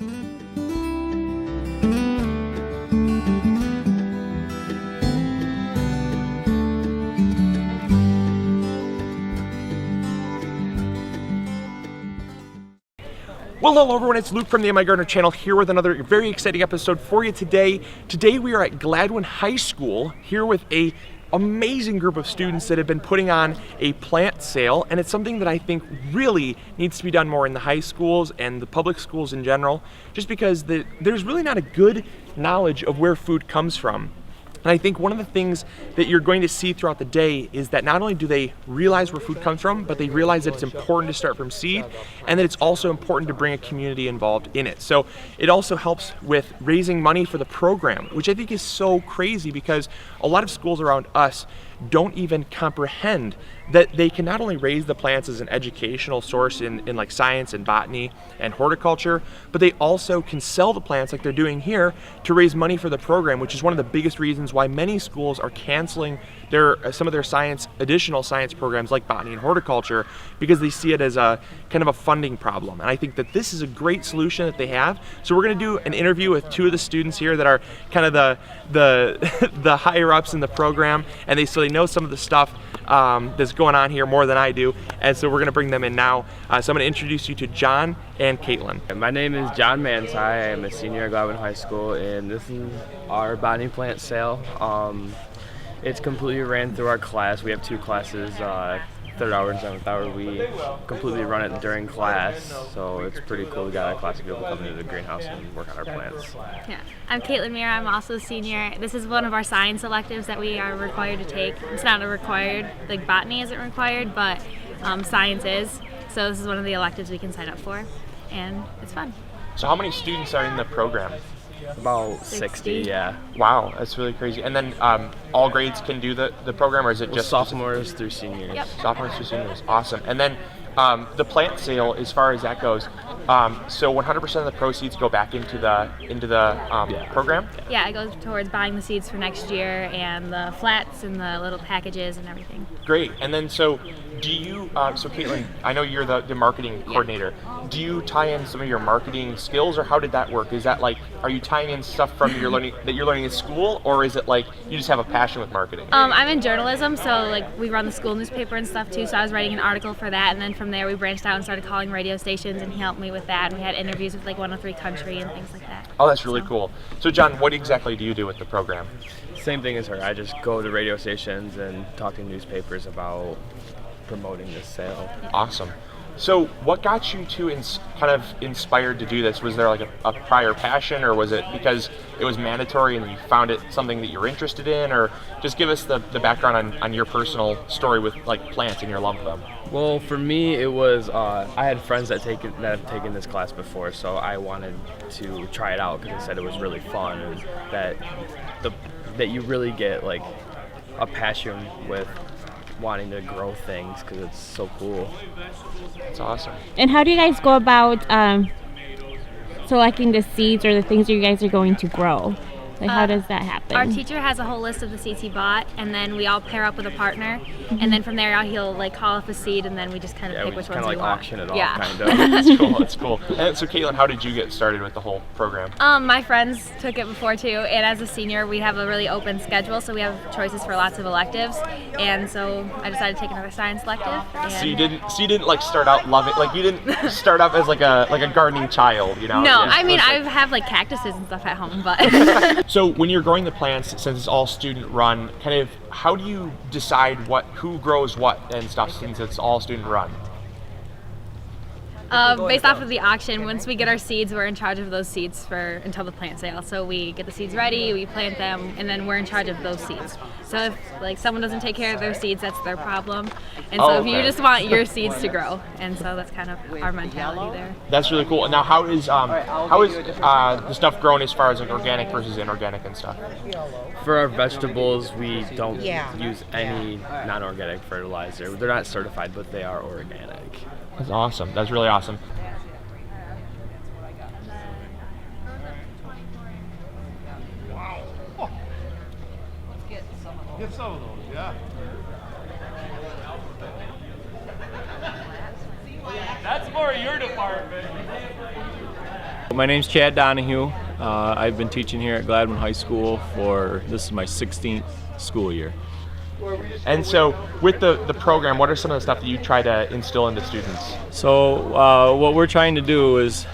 Well, hello everyone, it's Luke from the MIgardener channel here with another very exciting episode for you today. Today we are at Gladwin High School here with a amazing group of students that have been putting on a plant sale, and it's something that I think really needs to be done more in the high schools and the public schools in general, just because there's really not a good knowledge of where food comes from. And I think one of the things that you're going to see throughout the day is that not only do they realize where food comes from, but they realize that it's important to start from seed, and that it's also important to bring a community involved in it. So it also helps with raising money for the program, which I think is so crazy because a lot of schools around us don't even comprehend that they can not only raise the plants as an educational source in like science and botany and horticulture, but they also can sell the plants like they're doing here to raise money for the program, which is one of the biggest reasons why many schools are canceling some of their additional science programs like botany and horticulture, because they see it as a kind of a funding problem. And I think that this is a great solution that they have. So we're going to do an interview with two of the students here that are kind of the higher ups in the program, and so they know some of the stuff that's going on here more than I do, and so we're going to bring them in now. So I'm going to introduce you to John and Caitlin. My name is John Mansai. I am a senior at Gladwin High School, and this is our botany plant sale. It's completely ran through our class. We have two classes, third hour and seventh hour. We completely run it during class, so it's pretty cool. We got a class of people coming into the greenhouse and work on our plants. Yeah, I'm Caitlin Mira. I'm also a senior. This is one of our science electives that we are required to take. It's not a required, like botany isn't required, but science is. So this is one of the electives we can sign up for, and it's fun. So how many students are in the program? About 60, yeah. Wow, that's really crazy. And then all grades can do the program, or is it just sophomores through seniors? Yep. Sophomores through seniors, awesome. And then the plant sale, as far as that goes, so 100% of the proceeds go back into the program? Yeah, it goes towards buying the seeds for next year and the flats and the little packages and everything. Great. And then so do you, so Caitlin, I know you're the marketing coordinator. Do you tie in some of your marketing skills, or how did that work? Is that like, are you tying in stuff from your learning that you're learning at school, or is it like you just have a passion with marketing? I'm in journalism, so like we run the school newspaper and stuff too, so I was writing an article for that, and then from there we branched out and started calling radio stations, and he helped me with that, and we had interviews with like 103 Country and things like that. Oh, that's really cool. So John, what exactly do you do with the program? Same thing as her. I just go to radio stations and talk to newspapers about promoting this sale. Awesome. So what got you to kind of inspired to do this? Was there like a prior passion, or was it because it was mandatory and you found it something that you're interested in? Or just give us the background on your personal story with like plants and your love of them. Well, for me, it was I had friends that have taken this class before, so I wanted to try it out because they said it was really fun, and that you really get like a passion with wanting to grow things because it's so cool. It's awesome. And how do you guys go about selecting the seeds or the things that you guys are going to grow? Like, how does that happen? Our teacher has a whole list of the seeds he bought, and then we all pair up with a partner, and then from there he'll like call up a seed, and then we just kind of pick which ones we want. Auction it off, kind of. That's cool. That's cool. And so, Caitlin, how did you get started with the whole program? My friends took it before too, and as a senior, we have a really open schedule, so we have choices for lots of electives, and so I decided to take another science elective. And so you didn't like start out loving, like you didn't start up as like a gardening child, you know? No, I mean I have like cactuses and stuff at home, but. So when you're growing the plants, since it's all student run, kind of how do you decide who grows what and stuff since it's all student run? Based off of the auction, once we get our seeds, we're in charge of those seeds until the plant sale. So we get the seeds ready, we plant them, and then we're in charge of those seeds. So if like someone doesn't take care of their seeds, that's their problem. And so you just want your seeds to grow, and so that's kind of our mentality there. That's really cool. And now, how is the stuff grown as far as like organic versus inorganic and stuff? For our vegetables, we don't use any non-organic fertilizer. They're not certified, but they are organic. That's awesome. That's really awesome. Wow. Oh. Get some of those, yeah. That's more your department. my name's Chad Donahue. I've been teaching here at Gladwin High School this is my 16th school year. And so with the program, what are some of the stuff that you try to instill into students? So what we're trying to do is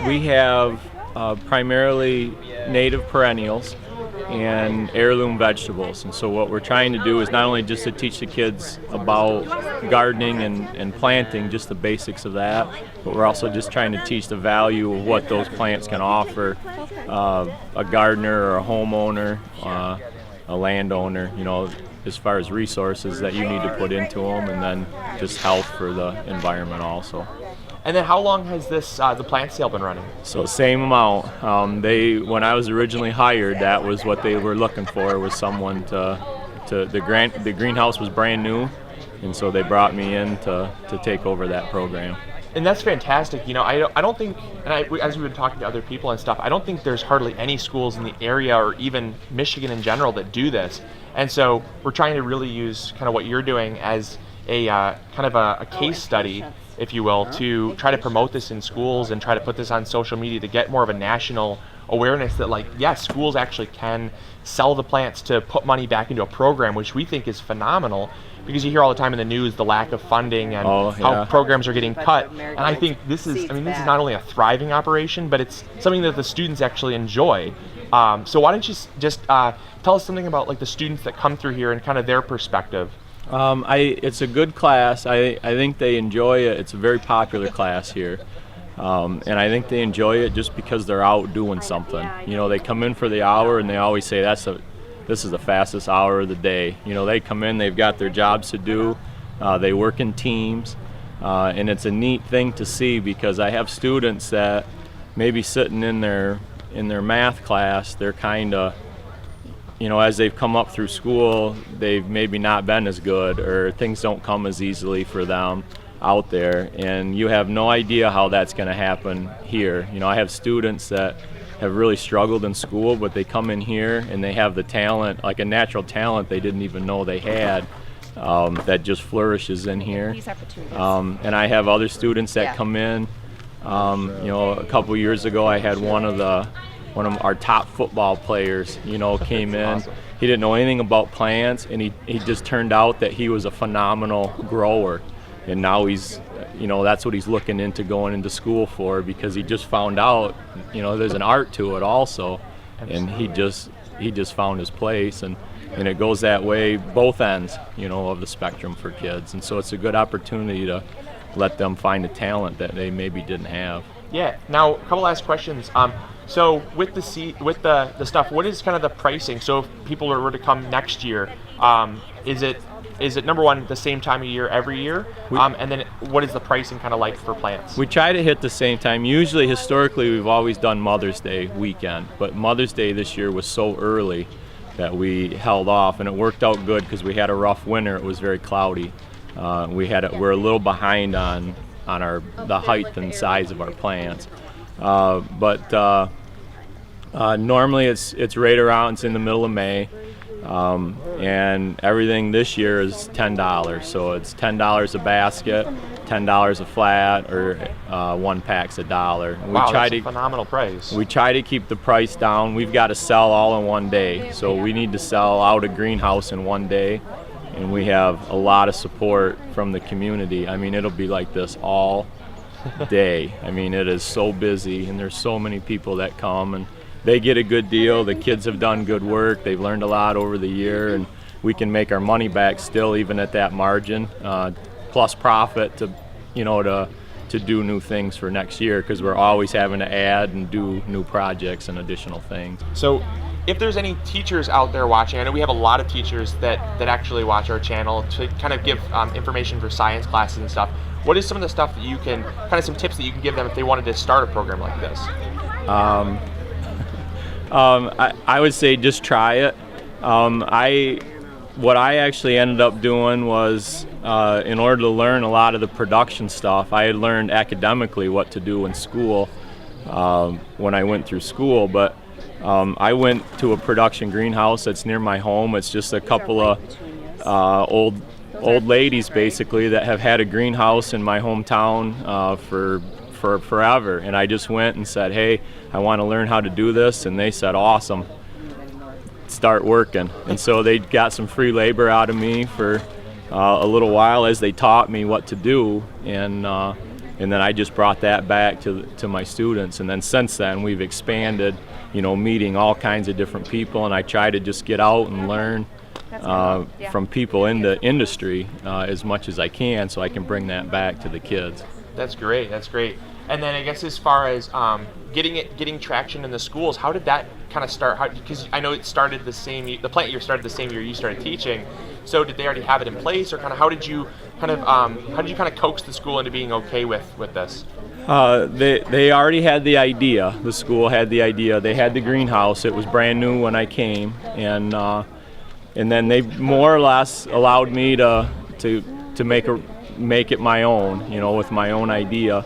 we have primarily native perennials and heirloom vegetables. And so what we're trying to do is not only just to teach the kids about gardening and planting, just the basics of that, but we're also just trying to teach the value of what those plants can offer a gardener or a homeowner, a landowner, as far as resources that you need to put into them, and then just health for the environment also. And then how long has this the plant sale been running? So same amount. When I was originally hired, that was what they were looking for, was someone the greenhouse was brand new, and so they brought me in to take over that program. And that's fantastic. I don't think, as we've been talking to other people and stuff, I don't think there's hardly any schools in the area or even Michigan in general that do this. And so we're trying to really use kind of what you're doing as a kind of a case study, if you will, to try to promote this in schools and try to put this on social media to get more of a national awareness that, yes, schools actually can sell the plants to put money back into a program, which we think is phenomenal, because you hear all the time in the news the lack of funding and how programs are getting cut. And I think this is not only a thriving operation, but it's something that the students actually enjoy. So why don't you just tell us something about the students that come through here and kind of their perspective? It's a good class. I think they enjoy it. It's a very popular class here. And I think they enjoy it just because they're out doing something. They come in for the hour and they always say this is the fastest hour of the day. They come in, they've got their jobs to do, they work in teams, and it's a neat thing to see, because I have students that maybe sitting in their math class, they're kind of, as they've come up through school, they've maybe not been as good, or things don't come as easily for them out there, and you have no idea how that's going to happen here. I have students that have really struggled in school, but they come in here and they have the talent, like a natural talent they didn't even know they had, that just flourishes in here. And I have other students that come in. A couple years ago, I had one of our top football players, came in. Awesome. He didn't know anything about plants, and he just turned out that he was a phenomenal grower. And now he's, that's what he's looking into going into school for, because he just found out, there's an art to it also. And he just found his place, and it goes that way, both ends, of the spectrum for kids. And so it's a good opportunity to let them find a talent that they maybe didn't have. Yeah. Now, a couple last questions. So with the stuff, what is kind of the pricing? So if people were to come next year, is it number one the same time of year every year? And then what is the pricing kind of like for plants? We try to hit the same time. Usually, historically, we've always done Mother's Day weekend, but Mother's Day this year was so early that we held off, and it worked out good because we had a rough winter. It was very cloudy. We're a little behind on the height and size of our plants, but normally it's right around. It's in the middle of May. And everything this year is $10, so it's $10 a basket, $10 a flat, or one pack's $1. Wow, that's a phenomenal price. We try to keep the price down. We've got to sell all in one day, so we need to sell out a greenhouse in one day, and we have a lot of support from the community. It'll be like this all day. It is so busy, and there's so many people that come, and they get a good deal. The kids have done good work. They've learned a lot over the year, and we can make our money back still, even at that margin, plus profit to do new things for next year, because we're always having to add and do new projects and additional things. So if there's any teachers out there watching, I know we have a lot of teachers that actually watch our channel to kind of give information for science classes and stuff. What is some of the stuff that you can, kind of some tips that you can give them if they wanted to start a program like this? I would say just try it. What I actually ended up doing was, in order to learn a lot of the production stuff, I had learned academically what to do in school when I went through school, but I went to a production greenhouse that's near my home. It's just a couple of old ladies basically that have had a greenhouse in my hometown for for forever. And I just went and said, hey, I want to learn how to do this. And they said, awesome, start working. And so they got some free labor out of me for a little while as they taught me what to do. And then I just brought that back to my students. And then since then, we've expanded, meeting all kinds of different people. And I try to just get out and learn from people in the industry as much as I can, so I can bring that back to the kids. That's great. That's great. And then I guess as far as getting traction in the schools, how did that kind of start? Because I know it started the plant year started the same year you started teaching. So did they already have it in place, or how did you kind of coax the school into being okay with this? They already had the idea. The school had the idea. They had the greenhouse. It was brand new when I came, and then they more or less allowed me to make it my own, with my own idea.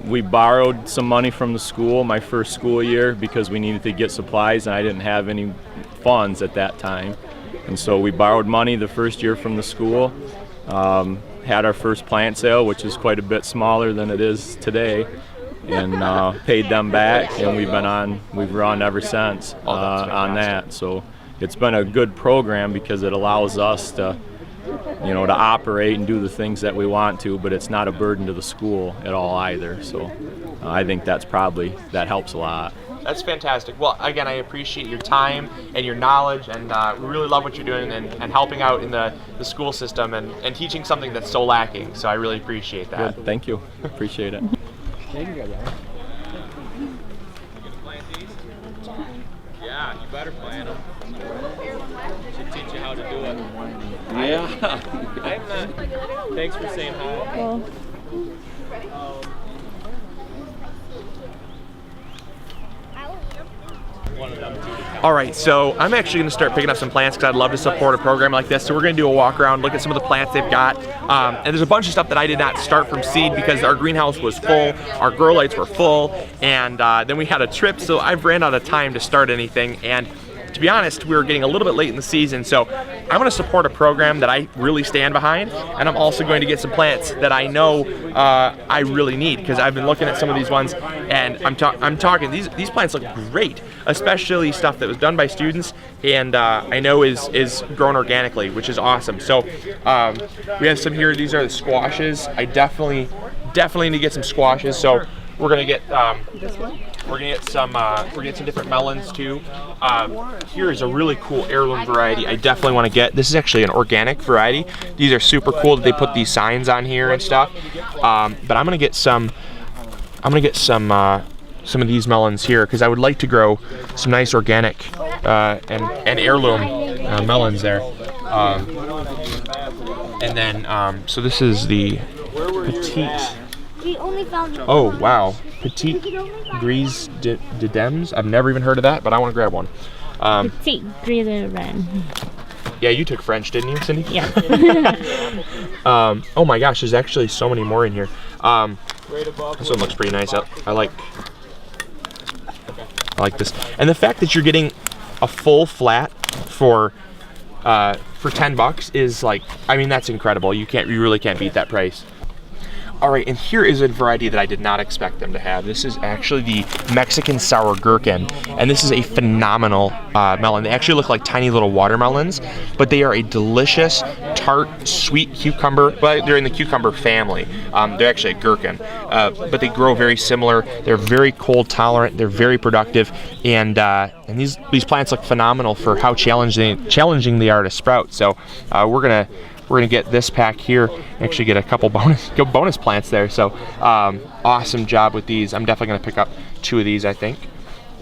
We borrowed some money from the school my first school year because we needed to get supplies, and I didn't have any funds at that time. And so we borrowed money the first year from the school, had our first plant sale, which is quite a bit smaller than it is today, and paid them back, and we've run ever since on that. So it's been a good program because it allows us to operate and do the things that we want to, but it's not a burden to the school at all either. So I think that helps a lot. That's fantastic. Well, again, I appreciate your time and your knowledge, and we really love what you're doing and helping out in the school system and teaching something that's so lacking. So I really appreciate that. Good. Thank you. Appreciate it. Yeah, you better plant them. Should teach you how to do it. Yeah. I'm not. Thanks for saying hi. Cool. All right, so I'm actually going to start picking up some plants because I'd love to support a program like this. So we're going to do a walk around, look at some of the plants they've got. And there's a bunch of stuff that I did not start from seed because our greenhouse was full, our grow lights were full, and then we had a trip, so I've ran out of time to start anything. And to be honest, we were getting a little bit late in the season, so I'm going to support a program that I really stand behind, and I'm also going to get some plants that I know I really need, because I've been looking at some of these ones, and I'm talking, these plants look great, especially stuff that was done by students, and I know is grown organically, which is awesome. So we have some here. These are the squashes. I definitely need to get some squashes, so we're going to get we're gonna get some different melons too. Here is a really cool heirloom variety I definitely want to get. This is actually an organic variety. These are super cool that they put these signs on here and stuff. But I'm gonna get some of these melons here because I would like to grow some nice organic and heirloom melons there. And then so this is the petite. We only found Oh wow, petite grise de Dems. I've never even heard of that, but I want to grab one. Petite grise de Rennes. Yeah, you took French, didn't you, Cindy? Yeah. Oh my gosh, there's actually so many more in here. This one looks pretty nice. I like this, and the fact that you're getting a full flat for $10 is like, I mean, that's incredible. You really can't beat that price. All right, and here is a variety that I did not expect them to have. This is actually the Mexican sour gherkin, and this is a phenomenal melon. They actually look like tiny little watermelons, but they are a delicious, tart, sweet cucumber. Well, they're in the cucumber family. They're actually a gherkin, but they grow very similar. They're very cold tolerant. They're very productive, and these plants look phenomenal for how challenging they are to sprout. So we're gonna get this pack here, actually get a couple bonus plants there. So awesome job with these. I'm definitely gonna pick up 2 of these, I think.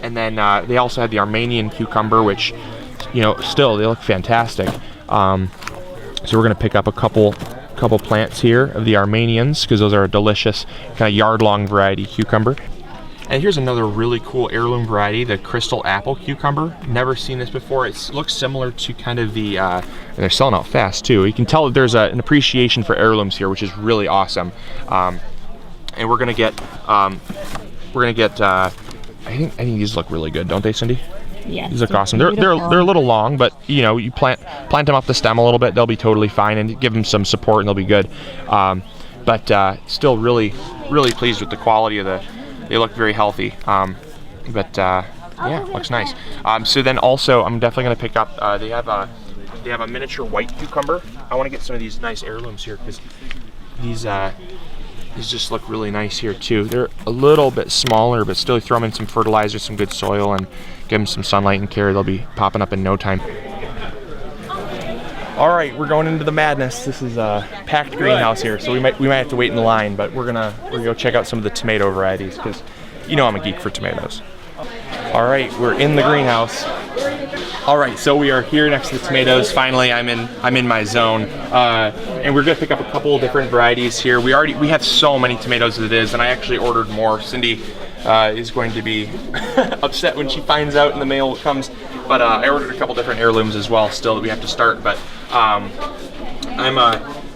And then they also had the Armenian cucumber, which, still they look fantastic. So we're gonna pick up a couple plants here of the Armenians because those are a delicious kind of yard-long variety cucumber. And here's another really cool heirloom variety, the crystal apple cucumber. Never seen this before. It looks similar to kind of the, and they're selling out fast too. You can tell that there's an appreciation for heirlooms here, which is really awesome. And we're gonna get, I think these look really good, don't they, Cindy? Yeah. These look awesome. They're a little long, but you plant them off the stem a little bit, they'll be totally fine, and give them some support and they'll be good. But still really really pleased with the quality of they look very healthy. Yeah, looks nice. So then also, I'm definitely gonna pick up, they have a miniature white cucumber. I wanna get some of these nice heirlooms here, because these just look really nice here too. They're a little bit smaller, but still throw them in some fertilizer, some good soil, and give them some sunlight and care. They'll be popping up in no time. All right, we're going into the madness. This is a packed greenhouse here, so we might have to wait in line, but we're gonna go check out some of the tomato varieties, because you know I'm a geek for tomatoes. All right, we're in the greenhouse. All right, so we are here next to the tomatoes. Finally, I'm in my zone, and we're gonna pick up a couple of different varieties here. We have so many tomatoes as it is, and I actually ordered more. Cindy is going to be upset when she finds out in the mail comes, but I ordered a couple different heirlooms as well still that we have to start. But I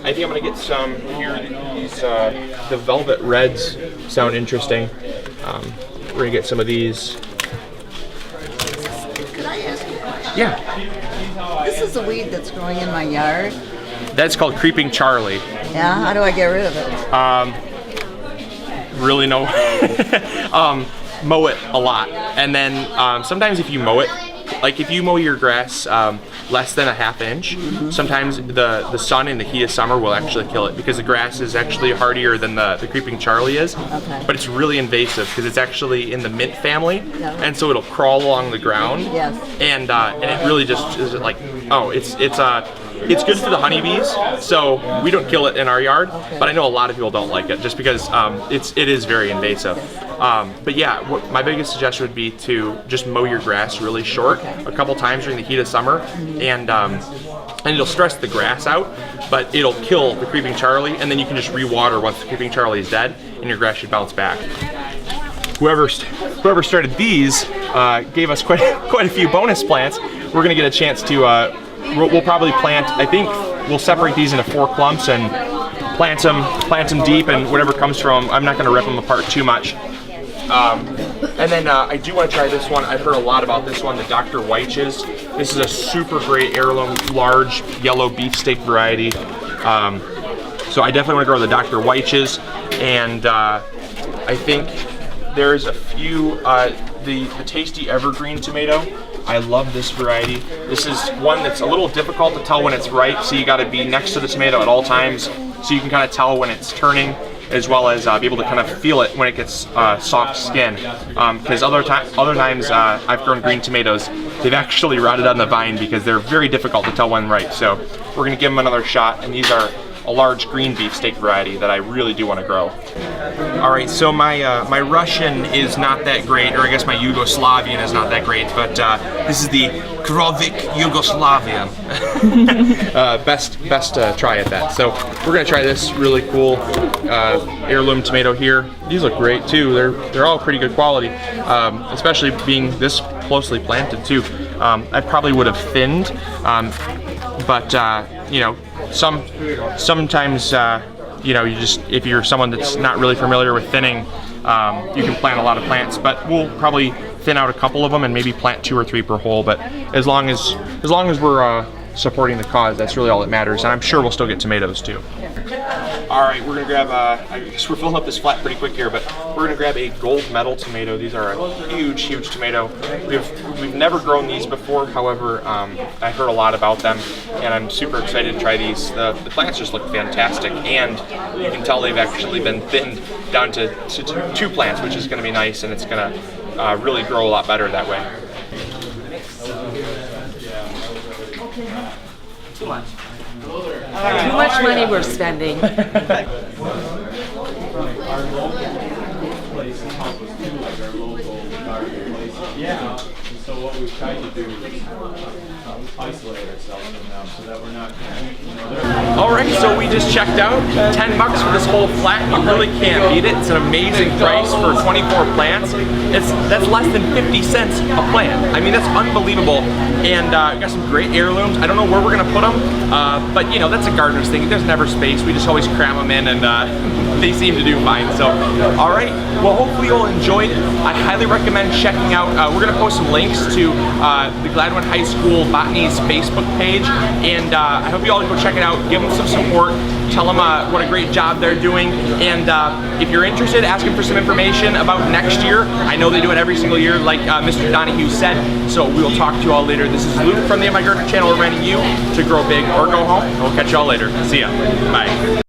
think I'm gonna get some here. These the velvet reds sound interesting. We're gonna get some of these. Could I ask you a question? Yeah. This is a weed that's growing in my yard. That's called Creeping Charlie. Yeah, how do I get rid of it? Really no. Mow it a lot, and then sometimes if you mow it, like if you mow your grass less than a ½ inch, sometimes the sun and the heat of summer will actually kill it, because the grass is actually hardier than the Creeping Charlie is. Okay. But it's really invasive because it's actually in the mint family, and so it'll crawl along the ground. Yes. And it really just is like, oh, it's good for the honeybees, so we don't kill it in our yard. Okay. But I know a lot of people don't like it just because it is very invasive. But yeah, my biggest suggestion would be to just mow your grass really short a couple times during the heat of summer, and it'll stress the grass out, but it'll kill the Creeping Charlie, and then you can just re-water once the Creeping Charlie is dead, and your grass should bounce back. Whoever started these gave us quite a few bonus plants. We're gonna get a chance to. We'll probably plant. I think we'll separate these into 4 clumps and plant them deep, and whatever comes from. I'm not going to rip them apart too much. And then I do want to try this one. I've heard a lot about this one, the Dr. Weich's. This is a super great heirloom, large yellow beefsteak variety. So I definitely want to grow the Dr. Weich's, and I think there's a few. The Tasty Evergreen tomato. I love this variety. This is one that's a little difficult to tell when it's ripe, so you got to be next to the tomato at all times, so you can kind of tell when it's turning, as well as be able to kind of feel it when it gets soft skin. Because other times I've grown green tomatoes, they've actually rotted on the vine because they're very difficult to tell when ripe. So we're gonna give them another shot, and these are a large green beefsteak variety that I really do want to grow. All right, so my Russian is not that great, or I guess my Yugoslavian is not that great, but this is the Krovik Yugoslavian. best try at that. So we're gonna try this really cool heirloom tomato here. These look great too. They're all pretty good quality, especially being this closely planted too. I probably would have thinned, but you know, sometimes you know, if you're someone that's not really familiar with thinning, you can plant a lot of plants, but we'll probably thin out a couple of them and maybe plant 2 or 3 per hole. But as long as we're supporting the cause, that's really all that matters, and I'm sure we'll still get tomatoes too. All right, we're gonna grab, I guess we're filling up this flat pretty quick here, but we're gonna grab a gold medal tomato. These are a huge, huge tomato. We've never grown these before, however, I heard a lot about them, and I'm super excited to try these. The plants just look fantastic, and you can tell they've actually been thinned down to 2 plants, which is gonna be nice, and it's gonna really grow a lot better that way. Too much money we're spending. Yeah. So what we've tried to do is isolate ourselves from them so that we're not. All right, so we just checked out. $10 for this whole flat. You really can't beat it. It's an amazing price for 24 plants. That's less than 50 cents a plant. I mean, that's unbelievable. And we got some great heirlooms. I don't know where we're gonna put them, but you know, that's a gardener's thing. There's never space. We just always cram them in, and they seem to do fine. So, all right. Well, hopefully you'll enjoy it. I highly recommend checking out. We're gonna post some links to the Gladwin High School Botany's Facebook page, and I hope you all go check it out. Give them some support. tell them what a great job they're doing, and if you're interested, ask them for some information about next year. I know they do it every single year, like Mr. Donahue said, so we will talk to you all later. This is Luke from the MIgardener channel, reminding you to grow big or go home. We'll catch you all later. See ya. Bye.